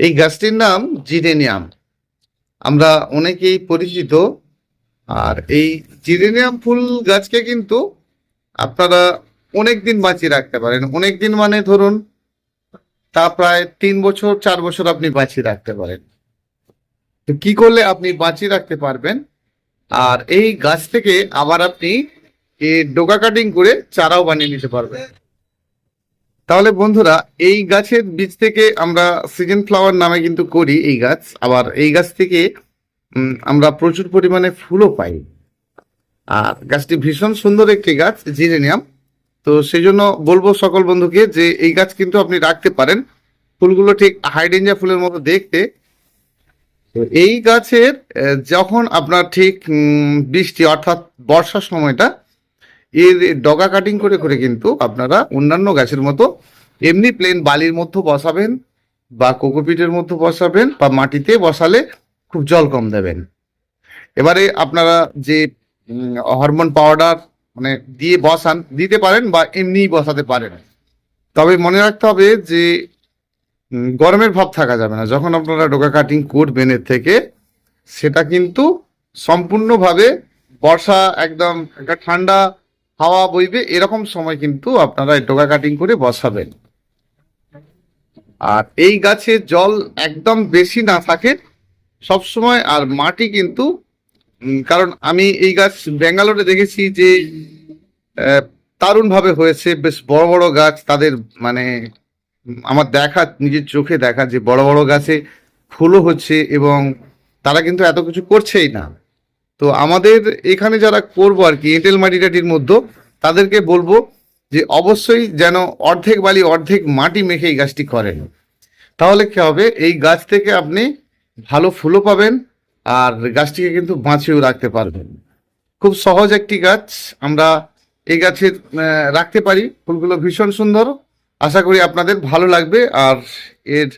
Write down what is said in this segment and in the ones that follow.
এই গাছটির নাম জিরেনিয়াম। আমরা অনেকেই পরিচিত। আর এই জিরেনিয়াম ফুল গাছকে কিন্তু আপনারা অনেক দিন বাঁচিয়ে রাখতে পারেন। অনেক দিন মানে ধরুন তা প্রায় 3 বছর 4 বছর আপনি বাঁচিয়ে রাখতে পারেন। তো কি করলে আপনি বাঁচিয়ে রাখতে পারবেন? আর এই গাছ থেকে আবার আপনি এর ডোকা কাটিং করে চারাও বানিয়ে নিতে পারবেন। তাহলে বন্ধুরা, এই গাছের বীজ থেকে আমরা সিজন ফ্লাওয়ার নামে কিন্তু করি এই গাছ। আবার এই গাছ থেকে আমরা প্রচুর পরিমাণে ফুলও পাই। আর গাছটি ভীষণ সুন্দর একটি গাছ, জিরেনিয়াম। তো সেই জন্য বলবো সকল বন্ধুকে যে এই গাছ কিন্তু আপনি রাখতে পারেন। ফুলগুলো ঠিক হাইডেঞ্জা ফুলের মতো দেখতে। তো এই গাছের যখন আপনার ঠিক বৃষ্টি অর্থাৎ বর্ষার সময়টা, এর ডগা কাটিং করে করে কিন্তু আপনারা অন্যান্য গাছের মতো এমনি প্লেন বালির মধ্যে বসাবেন বা কোকোপিটের মধ্যে বসাবেন বা মাটিতে বসালে খুব জল কম দেবেন। এবারে আপনারা যে হরমোন পাউডার মানে দিয়ে বসান দিতে পারেন বা এমনিই বসাতে পারেন। তবে মনে রাখতে হবে যে গরমের ভাব থাকা যাবে না। যখন আপনারা ডোকা কাটিং করবেন এর থেকে, সেটা কিন্তু সম্পূর্ণভাবে বর্ষা একদম একটা ঠান্ডা হাওয়া বইবে এরকম সময় কিন্তু আপনারা এই ডোকা কাটিং করে বসাবেন। আর এই গাছে জল একদম বেশি না থাকে সবসময়। আর মাটি কিন্তু কারণ আমি এই গাছ ব্যাঙ্গালোরে দেখেছি যে দারুণভাবে হয়েছে, বেশ বড় বড় গাছ তাদের, মানে আমার দেখা, নিজের চোখে দেখা যে বড় বড় গাছে ফুলও হচ্ছে এবং তারা কিন্তু এত কিছু করছেই না। তো আমাদের এখানে যারা করবো আর কি এঁটেল মাটি টাটির মধ্যে, তাদেরকে বলবো যে অবশ্যই যেন অর্ধেক বালি অর্ধেক মাটি মেখে এই গাছটি করেন। তাহলে কি হবে, এই গাছ থেকে আপনি ভালো ফুলও পাবেন আর গাছটিকে কিন্তু বাঁচিয়েও রাখতে পারবেন। খুব সহজ একটি গাছ, আমরা এই গাছের রাখতে পারি। ফুলগুলো ভীষণ সুন্দর, আশা করি আপনাদের ভালো লাগবে। আর এর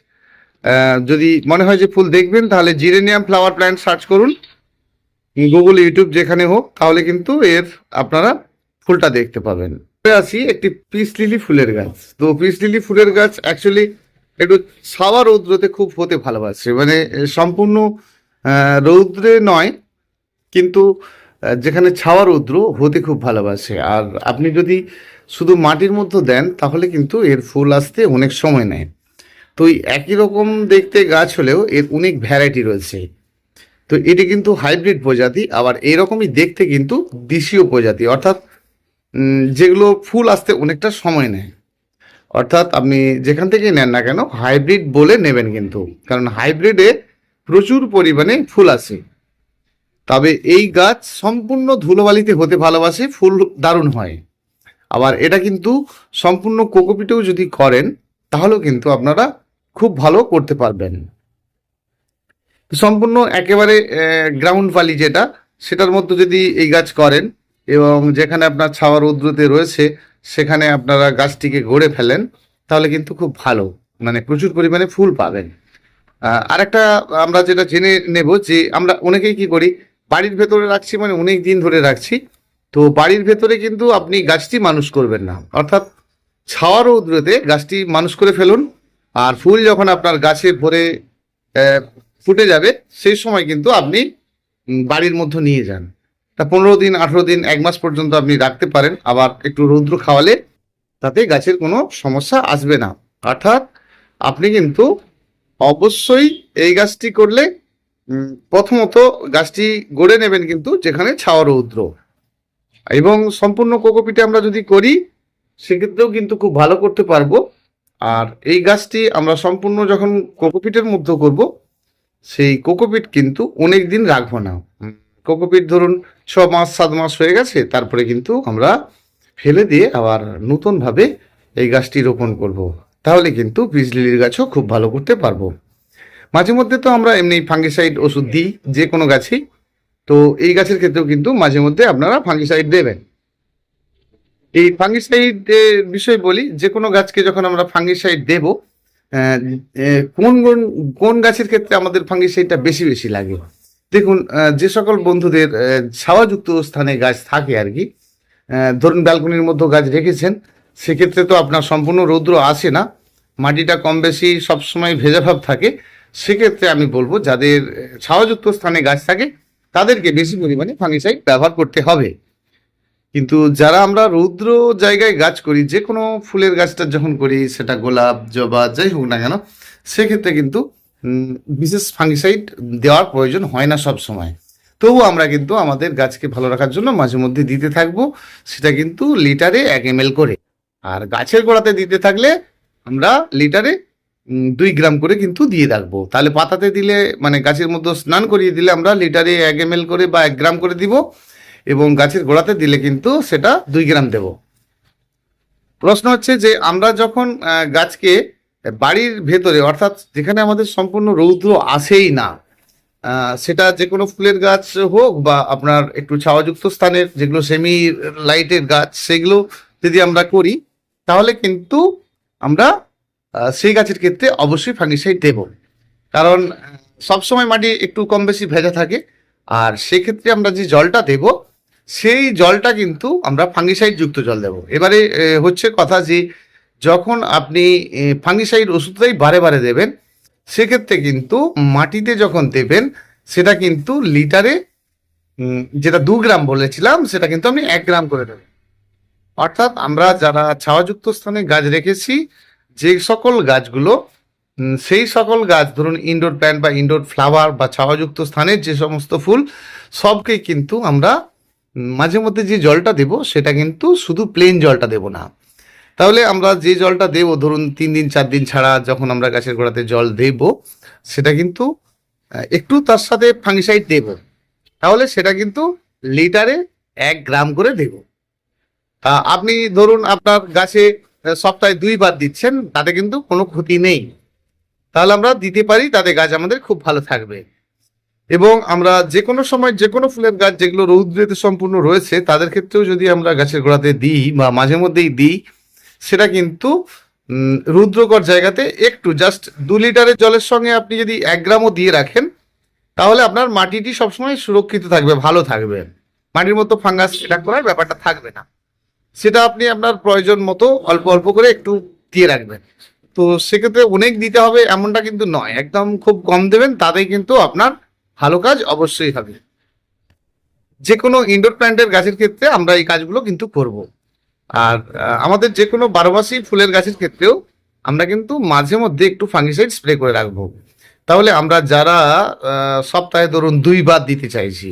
যদি মনে হয় যে ফুল দেখবেন, তাহলে জিরেনিয়াম ফ্লাওয়ার প্ল্যান্ট সার্চ করুন গুগল, ইউটিউব, যেখানে হোক, তাহলে কিন্তু এর আপনারা ফুলটা দেখতে পাবেন। আসি একটি পিস লিলি ফুলের গাছ। তো পিস লিলি ফুলের গাছ অ্যাকচুয়ালি একটু ছাওয়া রৌদ্রতে খুব হতে ভালোবাসে, মানে সম্পূর্ণ রৌদ্রে নয়, কিন্তু যেখানে ছাওয়া রৌদ্র হতে খুব ভালোবাসে। আর আপনি যদি শুধু মাটির মধ্যে দেন তাহলে কিন্তু এর ফুল আসতে অনেক সময় নেয়। তো এই একই রকম দেখতে গাছ হলেও এর অনেক ভ্যারাইটি রয়েছে। তো এটি কিন্তু হাইব্রিড প্রজাতি, আবার এরকমই দেখতে কিন্তু দেশীয় প্রজাতি, অর্থাৎ যেগুলো ফুল আসতে অনেকটা সময় নেয়। অর্থাৎ আপনি যেখান থেকে নেন না কেন হাইব্রিড বলে নেবেন কিন্তু, কারণ হাইব্রিডে প্রচুর পরিমাণে ফুল আসে। তবে এই গাছ সম্পূর্ণ ধুলোবালিতে হতে ভালোবাসে, ফুল দারুণ হয়। আবার এটা কিন্তু সম্পূর্ণ কোকোপিটেও যদি করেন তাহলেও কিন্তু আপনারা খুব ভালো করতে পারবেন। সম্পূর্ণ একেবারে গ্রাউন্ড বালি যেটা, সেটার মধ্যে যদি এই গাছ করেন এবং যেখানে আপনার ছাওয়া রৌদ্রতে রয়েছে সেখানে আপনারা গাছটিকে গড়ে ফেলেন, তাহলে কিন্তু খুব ভালো, মানে প্রচুর পরিমাণে ফুল পাবেন। আরেকটা আমরা যেটা জেনে নেব যে আমরা অনেকেই কি করি, বাড়ির ভেতরে রাখছি, মানে অনেক দিন ধরে রাখছি। তো বাড়ির ভেতরে কিন্তু আপনি গাছটি মানুষ করবেন না, অর্থাৎ ছাওয়া রৌদ্রতে গাছটি মানুষ করে ফেলুন। আর ফুল যখন আপনার গাছে ভরে ফুটে যাবে সেই সময় কিন্তু আপনি বাড়ির মধ্যে নিয়ে যান। তা 15 দিন 18 দিন 1 মাস পর্যন্ত আপনি রাখতে পারেন। আবার একটু রৌদ্র খাওয়ালে তাতে গাছের কোনো সমস্যা আসবে না। অর্থাৎ আপনি কিন্তু অবশ্যই এই গাছটি করলে প্রথমত গাছটি গড়ে নেবেন কিন্তু যেখানে ছাওয়া রৌদ্র, এবং সম্পূর্ণ কোকোপিটে আমরা যদি করি সেক্ষেত্রেও কিন্তু খুব ভালো করতে পারবো। আর এই গাছটি আমরা সম্পূর্ণ যখন কোকোপিটের মধ্যে করব, সেই কোকোপিট কিন্তু অনেক দিন রাখবো না। কোকোপিট ধরুন 6 মাস 7 মাস হয়ে গেছে, তারপরে কিন্তু আমরা ফেলে দিয়ে আবার নতুনভাবে এই গাছটি রোপণ করব। তাহলে কিন্তু পিস লিলির গাছও খুব ভালো করতে পারবো। মাঝে মধ্যে তো আমরা এমনি ফাঙ্গিসাইড ওষুধ দিই যে কোনো গাছেই, তো এই গাছের ক্ষেত্রেও কিন্তু মাঝে মধ্যে আপনারা ফাঙ্গিসাইড দেবেন। এই ফাঙ্গিসাইড বিষয় বলি, যে কোনো গাছকে যখন আমরা ফাঙ্গিসাইড দেব, কোন কোন কোন গাছের ক্ষেত্রে আমাদের ফাঙ্গিসাইডটা বেশি বেশি লাগে। দেখুন, যে সকল বন্ধুদের ছাওয়াযুক্ত স্থানে গাছ থাকে আর কি, ধরুন ব্যালকনির মধ্যে গাছ রেখেছেন, সেক্ষেত্রে তো আপনার সম্পূর্ণ রৌদ্র আসে না। মাটিটা কম বেশি সবসময় ভেজা ভাব থাকে, সেক্ষেত্রে আমি বলবো যাদের ছাওয়াযুক্ত স্থানে গাছ থাকে তাদেরকে বেশি পরিমাণে ফাঙ্গিসাইড ব্যবহার করতে হবে। কিন্তু যারা আমরা রৌদ্র জায়গায় গাছ করি, যে কোনো ফুলের গাছটা যখন করি, সেটা গোলাপ, জবা, যাই হোক না কেন, সেক্ষেত্রে কিন্তু বিশেষ ফাঙ্গিসাইড দেওয়ার প্রয়োজন হয় না সব সময়। তবু আমরা কিন্তু আমাদের গাছকে ভালো রাখার জন্য মাঝে মধ্যে দিতে থাকবো, সেটা কিন্তু লিটারে 1 ml করে। আর গাছের গোড়াতে দিতে থাকলে আমরা লিটারে 2 গ্রাম করে কিন্তু দিয়ে রাখবো। তাহলে পাতাতে দিলে, মানে গাছের মধ্যে স্নান করিয়ে দিলে আমরা লিটারে 1 ml করে বা 1 গ্রাম করে দিব, এবং গাছের গোড়াতে দিলে কিন্তু সেটা 2 গ্রাম দেব। প্রশ্ন হচ্ছে যে আমরা যখন গাছকে বাড়ির ভেতরে, অর্থাৎ যেখানে আমাদের সম্পূর্ণ রৌদ্র আসেই না, সেটা যে কোনো ফুলের গাছ হোক বা আপনার একটু ছাওয়াযুক্ত স্থানের যেগুলো সেমি লাইটের গাছ, সেগুলো যদি আমরা করি, তাহলে কিন্তু আমরা সেই গাছের ক্ষেত্রে অবশ্যই ফাঙ্গিসাইড দেব। কারণ সবসময় মাটি একটু কম বেশি ভেজা থাকে, আর সেক্ষেত্রে আমরা যে জলটা দেব, সেই জলটা কিন্তু আমরা ফাঙ্গিসাইড যুক্ত জল দেব। এবারে হচ্ছে কথা যে যখন আপনি ফাঙ্গিসাইড ওষুধটাই বারে বারে দেবেন, সেক্ষেত্রে কিন্তু মাটিতে যখন দেবেন সেটা কিন্তু লিটারে যেটা 2 গ্রাম বলেছিলাম, সেটা কিন্তু আপনি 1 গ্রাম করে দেবেন। অর্থাৎ আমরা যারা ছাওয়াযুক্ত স্থানে গাছ রেখেছি, যে সকল গাছগুলো সেই সকল গাছ, ধরুন ইনডোর প্ল্যান্ট বা ইনডোর ফ্লাওয়ার বা ছাওয়াযুক্ত স্থানের যে সমস্ত ফুল, সবকেই কিন্তু আমরা মাঝে মধ্যে যে জলটা দেব সেটা কিন্তু শুধু প্লেন জলটা দেব না। তাহলে আমরা যে জলটা দেব, ধরুন 3 দিন 4 দিন ছাড়া যখন আমরা গাছের গোড়াতে জল দেব, সেটা কিন্তু একটু তার সাথে ফাঙ্গিসাইড দেব। তাহলে সেটা কিন্তু লিটারে 1 গ্রাম করে দেব। আপনি ধরুন আপনার গাছে সপ্তাহে 2 বার দিচ্ছেন, তাতে কিন্তু কোনো ক্ষতি নেই। তাহলে আমরা দিতে পারি, তাতে গাছ আমাদের খুব ভালো থাকবে। এবং আমরা যে কোনো সময় যে কোনো ফুলের গাছ যেগুলো রৌদ্রেতে সম্পূর্ণ রয়েছে, তাদের ক্ষেত্রেও যদি আমরা গাছের গোড়াতে দিই বা মাঝে মধ্যেই দিই, সেটা কিন্তু রৌদ্রকর জায়গাতে একটু জাস্ট 2 লিটারের জলের সঙ্গে আপনি যদি 1 গ্রামও দিয়ে রাখেন, তাহলে আপনার মাটিটি সবসময় সুরক্ষিত থাকবে, ভালো থাকবে। মাটির মতো ফাঙ্গাস অ্যাটাক করার ব্যাপারটা থাকবে না। সেটা আপনি আপনার প্রয়োজন মতো অল্প অল্প করে একটু দিয়ে রাখবেন। তো সেক্ষেত্রে অনেক দিতে হবে এমনটা কিন্তু নয়, একদম খুব কম দেবেন, তাতেই কিন্তু আপনার ভালো কাজ অবশ্যই হবে। যে কোনো ইনডোর প্ল্যান্টের গাছের ক্ষেত্রে আমরা এই কাজগুলো কিন্তু করব। আর আমাদের যে কোনো 12 মাসি ফুলের গাছের ক্ষেত্রেও আমরা কিন্তু মাঝে মধ্যে একটু ফাঙ্গিসাইড স্প্রে করে রাখবো। তাহলে আমরা যারা সপ্তাহে ধরুন 2 বার দিতে চাইছি,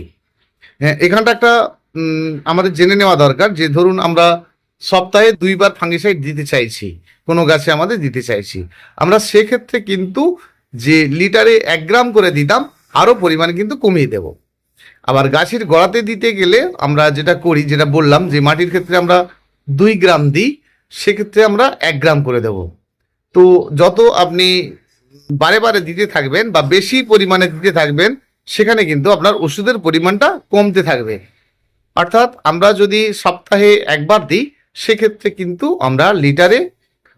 হ্যাঁ, এখানটা একটা আমাদের জেনে নেওয়া দরকার যে ধরুন আমরা সপ্তাহে 2 বার ফাঙ্গিসাইড দিতে চাইছি, কোনো গাছে আমাদের দিতে চাইছি, আমরা সেক্ষেত্রে কিন্তু যে লিটারে 1 গ্রাম করে দিতাম, আরও পরিমাণ কিন্তু কমিয়ে দেব। আবার গাছের গোড়াতে দিতে গেলে আমরা যেটা করি, যেটা বললাম যে মাটির ক্ষেত্রে আমরা 2 গ্রাম দিই, সেক্ষেত্রে আমরা 1 গ্রাম করে দেব। তো যত আপনি বারে বারে দিতে থাকবেন বা বেশি পরিমাণে দিতে থাকবেন, সেখানে কিন্তু আপনার ওষুধের পরিমাণটা কমতে থাকবে। অর্থাৎ আমরা যদি সপ্তাহে 1 বার দিই, সেক্ষেত্রে কিন্তু আমরা লিটারে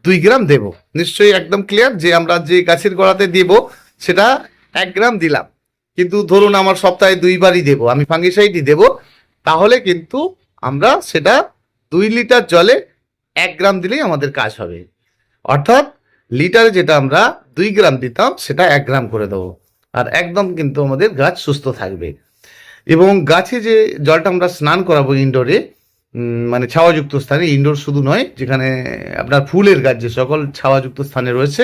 2 গ্রাম দেব। নিশ্চয়ই একদম ক্লিয়ার যে আমরা যে গাছের গোড়াতে দেব সেটা 1 গ্রাম দিলাম, কিন্তু ধরুন আমার সপ্তাহে 2 বারই দেব, আমি ফাঙ্গিসাইডই দেব, তাহলে কিন্তু আমরা সেটা 2 লিটার জলে 1 গ্রাম দিলেই আমাদের কাজ হবে। অর্থাৎ লিটারে যেটা আমরা 2 গ্রাম দিতাম, সেটা 1 গ্রাম করে দেবো, আর একদম কিন্তু আমাদের গাছ সুস্থ থাকবে। এবং গাছে যে জলটা আমরা স্নান করাবো ইনডোরে, মানে ছাওয়াযুক্ত স্থানে, ইনডোর শুধু নয়, যেখানে আপনার ফুলের গাছ যে সকল ছাওয়াযুক্ত স্থানে রয়েছে,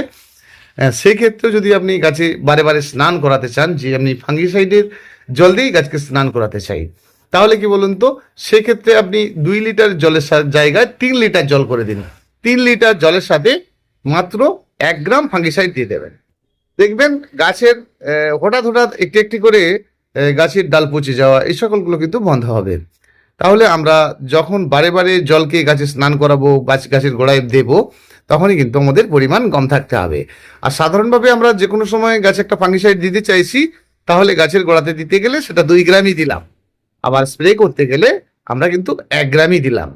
সেক্ষেত্রে যদি আপনি গাছে বারে বারে স্নান করাতে চান, যে আপনি ফাঙ্গিসাইডের জল দিয়েই গাছকে স্নান করাতে চাই, তাহলে কি বলুন তো, সেক্ষেত্রে আপনি 2 লিটার জলের জায়গায় 3 লিটার জল করে দিন। 3 লিটার জলের সাথে মাত্র 1 গ্রাম ফাঙ্গিসাইড দিয়ে দেবেন। দেখবেন গাছের হঠাৎ হঠাৎ একটি একটি করে গাছের ডাল পচে যাওয়া, এই সকলগুলো কিন্তু বন্ধ হবে। তাহলে আমরা যখন বারে বারে জলকে গাছে স্নান করাবো, গাছের গোড়ায় দেব, তখনই কিন্তু আমাদের পরিমাণ কম থাকতে হবে। আর সাধারণভাবে আমরা যে কোনো সময় গাছে একটা ফাঙ্গিসাইড দিতে চাইছি, তাহলে গাছের গোড়াতে দিতে গেলে সেটা 2 গ্রামই দিলাম, আবার স্প্রে করতে গেলে আমরা কিন্তু 1 গ্রামই দিলাম।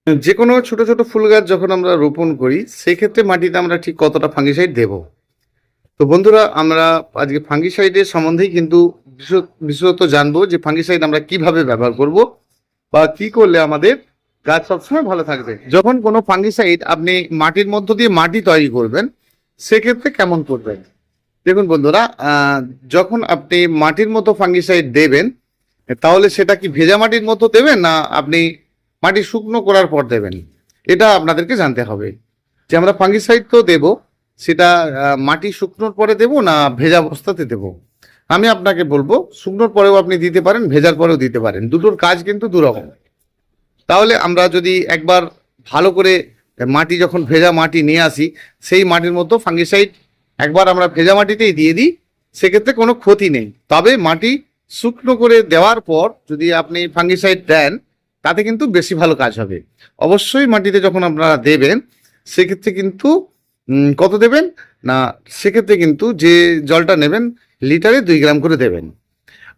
যে কোনো ছোট ছোট ফুল গাছ যখন আমরা রোপণ করি, সেক্ষেত্রে মাটিতে আমরা ঠিক কতটা ফাঙ্গিসাইড দেব। তো বন্ধুরা, আমরা আজকে ফাঙ্গিসাইডের সম্বন্ধেই কিন্তু বিশেষত জানবো, যে ফাঙ্গিসাইড আমরা কিভাবে ব্যবহার করব বা কি করলে আমাদের গাছ সবসময় ভালো থাকবে। যখন কোনো ফাঙ্গিসাইড আপনি মাটির মধ্য দিয়ে মাটি তৈরি করবেন, সেক্ষেত্রে কেমন করবেন? দেখুন বন্ধুরা, যখন আপনি মাটির মতো ফাঙ্গিসাইড দেবেন, তাহলে সেটা কি ভেজা মাটির মতো দেবেন না আপনি মাটি শুকনো করার পর দেবেন? এটা আপনাদেরকে জানতে হবে যে আমরা ফাঙ্গিসাইড তো দেব, সেটা মাটি শুকনোর পরে দেব না ভেজা অবস্থাতে দেব। আমি আপনাকে বলবো শুকনোর পরেও আপনি দিতে পারেন, ভেজার পরেও দিতে পারেন, দুটোর কাজ কিন্তু দুরকম। তাহলে আমরা যদি একবার ভালো করে মাটি, যখন ভেজা মাটি নিয়ে আসি, সেই মাটির মতো ফাঙ্গিসাইড একবার আমরা ভেজা মাটিতেই দিয়ে দিই, সেক্ষেত্রে কোনো ক্ষতি নেই। তবে মাটি শুকনো করে দেওয়ার পর যদি আপনি ফাঙ্গিসাইড দেন, তাতে কিন্তু বেশি ভালো কাজ হবে। অবশ্যই মাটিতে যখন আপনারা দেবেন, সেক্ষেত্রে কিন্তু কত দেবেন না, সেক্ষেত্রে কিন্তু যে জলটা নেবেন লিটারে 2 গ্রাম করে দেবেন।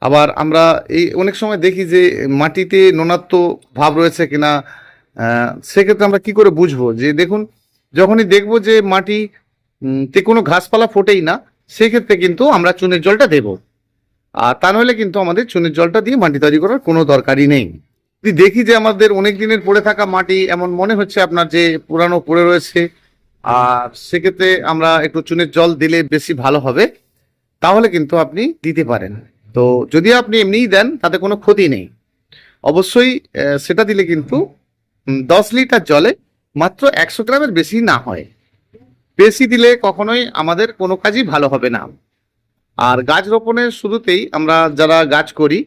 আবার আমরা এই অনেক সময় দেখি যে মাটিতে নোনাত্ব ভাব রয়েছে কিনা, সেক্ষেত্রে আমরা কি করে বুঝবো? যে দেখুন, যখনই দেখবো যে মাটি তে কোনো ঘাসপালা ফোটেই না, সেক্ষেত্রে কিন্তু আমরা চুনের জলটা দেব। আর তা নইলে কিন্তু আমাদের চুনের জলটা দিয়ে মাটি তৈরি করার কোনো দরকারই নেই। যদি দেখি যে আমাদের অনেক দিনের পড়ে থাকা মাটি, এমন মনে হচ্ছে আপনার যে পুরানো পড়ে রয়েছে, আর সেক্ষেত্রে আমরা একটু চুনের জল দিলে বেশি ভালো হবে, তাহলে কিন্তু আপনি দিতে পারেন। তো যদি আপনি এমনিই দেন, তাতে কোনো ক্ষতি নেই। অবশ্যই সেটা দিলে কিন্তু 10 লিটার জলে মাত্র 100 গ্রামের বেশি না হয়। বেশি দিলে কখনোই আমাদের কোনো কাজই ভালো হবে না। আর গাছ রোপণের শুরুতেই আমরা যারা গাছ করি,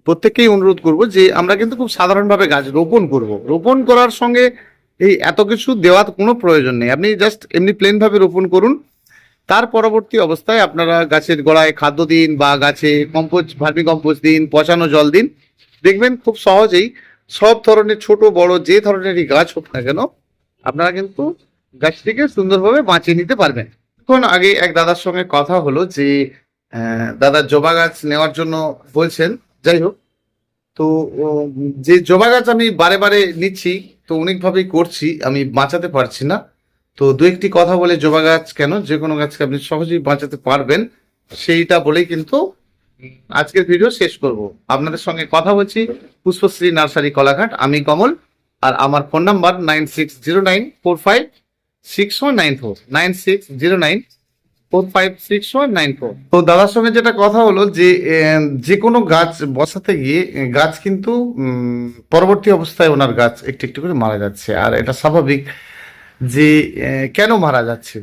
প্রত্যেককেই অনুরোধ করব যে আমরা কিন্তু খুব সাধারণভাবে গাছ রোপণ করব। রোপণ করার সঙ্গে এই এত কিছু দেওয়ার কোনো প্রয়োজন নেই। আপনি জাস্ট এমনি প্লেনভাবে রোপণ করুন। তার পরবর্তী অবস্থায় আপনারা গাছের গোড়ায় খাদ্য দিন, বা গাছে কম্পোস্ট, ভার্মি কম্পোস্ট দিন, পচানো জল দিন। দেখবেন খুব সহজেই সব ধরনের ছোট বড় যে ধরনেরই গাছ হোক না কেন, আপনারা কিন্তু গাছটিকে সুন্দরভাবে বাঁচিয়ে নিতে পারবেন। এখন আগে এক দাদার সঙ্গে কথা হলো যে দাদা জবা গাছ নেওয়ার জন্য বলছেন। যাই হোক, তো যে জবা গাছ আমি বারে বারে নিচ্ছি, তো অনেকভাবেই করছি, আমি বাঁচাতে পারছি না। তো দু একটি কথা বলে জবা গাছ কেন, যে কোনো গাছকে আপনি সহজেই বাঁচাতে পারবেন, সেইটা বলেই কিন্তু আজকের ভিডিও শেষ করব। আপনাদের সঙ্গে কথা বলছি পুষ্পশ্রী নার্সারি কোলাঘাট, আমি কমল। আর আমার ফোন নাম্বার 9609456194, 9609456194। তো দাদার সঙ্গে যেটা কথা হলো যে যে কোনো গাছ বসাতে গিয়ে গাছ কিন্তু পরবর্তী অবস্থায় ওনার গাছ একটু একটু করে মারা যাচ্ছে। আর এটা স্বাভাবিক যে কেন মারা যাচ্ছে।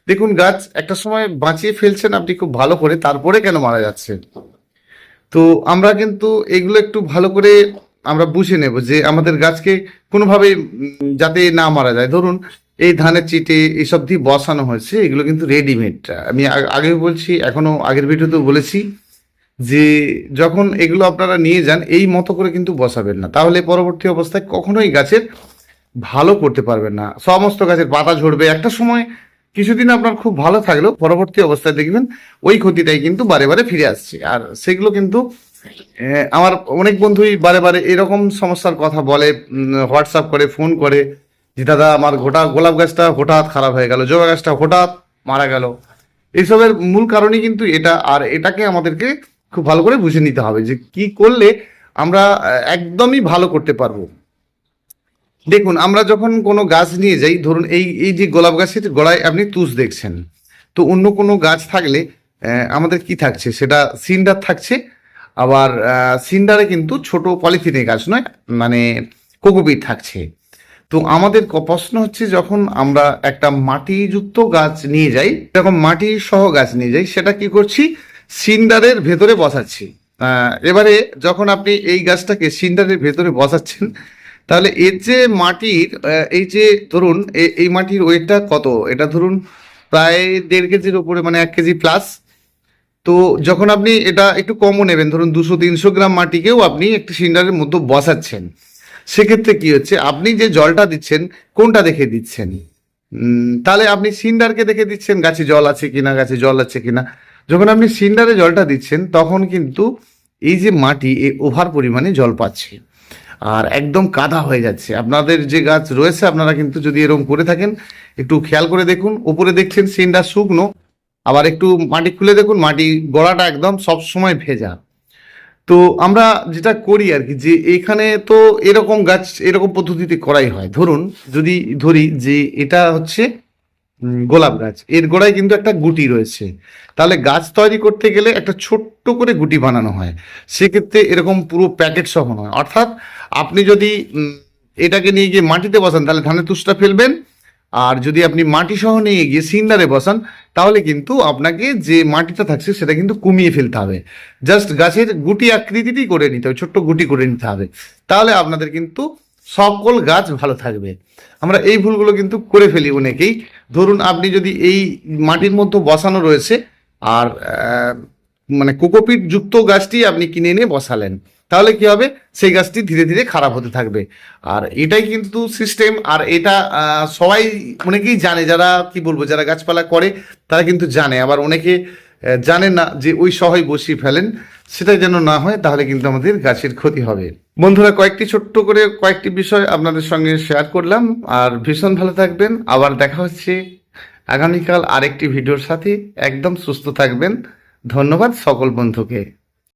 দেখুন, গাছ একটা সময় বাঁচিয়ে ফেলছেন আপনি খুব ভালো করে, তারপরে কেন মারা যাচ্ছে। তো আমরা কিন্তু এগুলো একটু ভালো করে আমরা বুঝে নেব যে আমাদের গাছকে কোনোভাবে যাতে না মারা যায়। ধরুন এই ধানের চিটে এইসব দিয়ে বসানো হয়েছে, এগুলো কিন্তু রেডিমেড। আমি আগে বলছি, এখনো আগের ভিডিওতেও বলেছি যে যখন এগুলো আপনারা নিয়ে যান, এই মতো করে কিন্তু বসাবেন না, তাহলে পরবর্তী অবস্থায় কখনোই গাছের ভালো করতে পারবেন না। সমস্ত গাছের পাতা ঝরবে, একটা সময় কিছুদিন আপনার খুব ভালো থাকলেও পরবর্তী অবস্থায় দেখবেন ওই ক্ষতিটাই কিন্তু বারে বারে ফিরে আসছে। আর সেগুলো কিন্তু আমার অনেক বন্ধুই বারে বারে এরকম সমস্যার কথা বলে, হোয়াটসঅ্যাপ করে, ফোন করে যে দাদা আমার গোটা গোলাপ গাছটা হঠাৎ খারাপ হয়ে গেল, জবা গাছটা হঠাৎ মারা গেল। এইসবের মূল কারণই কিন্তু এটা। আর এটাকে আমাদেরকে খুব ভালো করে বুঝে নিতে হবে যে কি করলে আমরা একদমই ভালো করতে পারবো। দেখুন, আমরা যখন কোনো গাছ নিয়ে যাই, ধরুন এই এই যে গোলাপ গাছের গোড়ায় আপনি তুষ দেখছেন, তো অন্য কোনো গাছ থাকলে আমাদের কি থাকছে, সেটা সিন্ডার থাকছে। আবার সিন্ডারে কিন্তু ছোট পলিথিনের গাছ নয়, মানে কোকোপিট থাকছে। তো আমাদের প্রশ্ন হচ্ছে, যখন আমরা একটা মাটিযুক্ত গাছ নিয়ে যাই, এরকম মাটি সহ গাছ নিয়ে যাই, সেটা কি করছি, সিন্ডারের ভেতরে বসাচ্ছি। এবারে যখন আপনি এই গাছটাকে সিন্ডারের ভেতরে বসাচ্ছেন, তাহলে এর যে মাটির এই যে ধরুন এই মাটির ওয়েটটা কত, এটা ধরুন প্রায় 1.5 কেজির উপরে, মানে 1 কেজি প্লাস। তো যখন আপনি এটা একটু কমও নেবেন, ধরুন 200-300 গ্রাম মাটিকেও আপনি একটি সিন্ডারের মধ্যে বসাচ্ছেন, সেক্ষেত্রে কি হচ্ছে, আপনি যে জলটা দিচ্ছেন কোনটা দেখে দিচ্ছেন? তাহলে আপনি সিন্ডারকে দেখে দিচ্ছেন গাছে জল আছে কিনা, গাছে জল আছে কিনা। যখন আপনি সিন্ডারে জলটা দিচ্ছেন, তখন কিন্তু এই যে মাটি ওভার পরিমাণে জল পাচ্ছে আর একদম কাদা হয়ে যাচ্ছে। আপনাদের যে গাছ রয়েছে, আপনারা কিন্তু যদি এরকম করে থাকেন, একটু খেয়াল করে দেখুন, উপরে দেখছেন সিন্ডার শুকনো, আবার একটু মাটি খুলে দেখুন, মাটি গোড়াটা একদম সব সময় ভেজা। তো আমরা যেটা করি আর কি, যে এখানে তো এরকম গাছ এরকম পদ্ধতিতে করাই হয়। ধরুন যদি ধরি যে এটা হচ্ছে গোলাপ গাছ, এর গোড়ায় কিন্তু একটা গুটি রয়েছে। তাহলে গাছ তৈরি করতে গেলে একটা ছোট্ট করে গুটি বানানো হয়, সেক্ষেত্রে এরকম পুরো প্যাকেট সহ নয়। অর্থাৎ আপনি যদি এটাকে নিয়ে গিয়ে মাটিতে বসান তাহলে ধানের তুষটা ফেলবেন, আর যদি আপনি মাটি সহ নিয়ে গিয়ে সিন্ডারে বসান তাহলে কিন্তু আপনাকে যে মাটিটা থাকছে সেটা কিন্তু কমিয়ে ফেলতে হবে। জাস্ট গাছের গুটি আকৃতিটি করে নিতে হবে, ছোট্ট গুটি করে নিতে হবে, তাহলে আপনাদের কিন্তু সকল গাছ ভালো থাকবে। আমরা এই ভুলগুলো কিন্তু করে ফেলি অনেকেই। ধরুন আপনি যদি এই মাটির মধ্যে বসানো রয়েছে আর মানে কোকোপিট যুক্ত গাছটি আপনি কিনে এনে বসালেন, তাহলে কি হবে, সেই গাছটি ধীরে ধীরে খারাপ হতে থাকবে। আর এটাই কিন্তু সিস্টেম। আর এটা সবাই অনেকেই জানে, যারা কি বলবো যারা গাছপালা করে তারা কিন্তু জানে। আবার অনেকে জানে না যে ওই সহায় বসিয়ে ফেলেন, সেটা যেন না হয়, তাহলে কিন্তু আমাদের গাছের ক্ষতি হবে। বন্ধুরা, কয়েকটি ছোট্ট করে কয়েকটি বিষয় আপনাদের সঙ্গে শেয়ার করলাম। আর ভীষণ ভালো থাকবেন। আবার দেখা হচ্ছে আগামীকাল আরেকটি ভিডিওর সাথে। একদম সুস্থ থাকবেন। ধন্যবাদ সকল বন্ধুকে।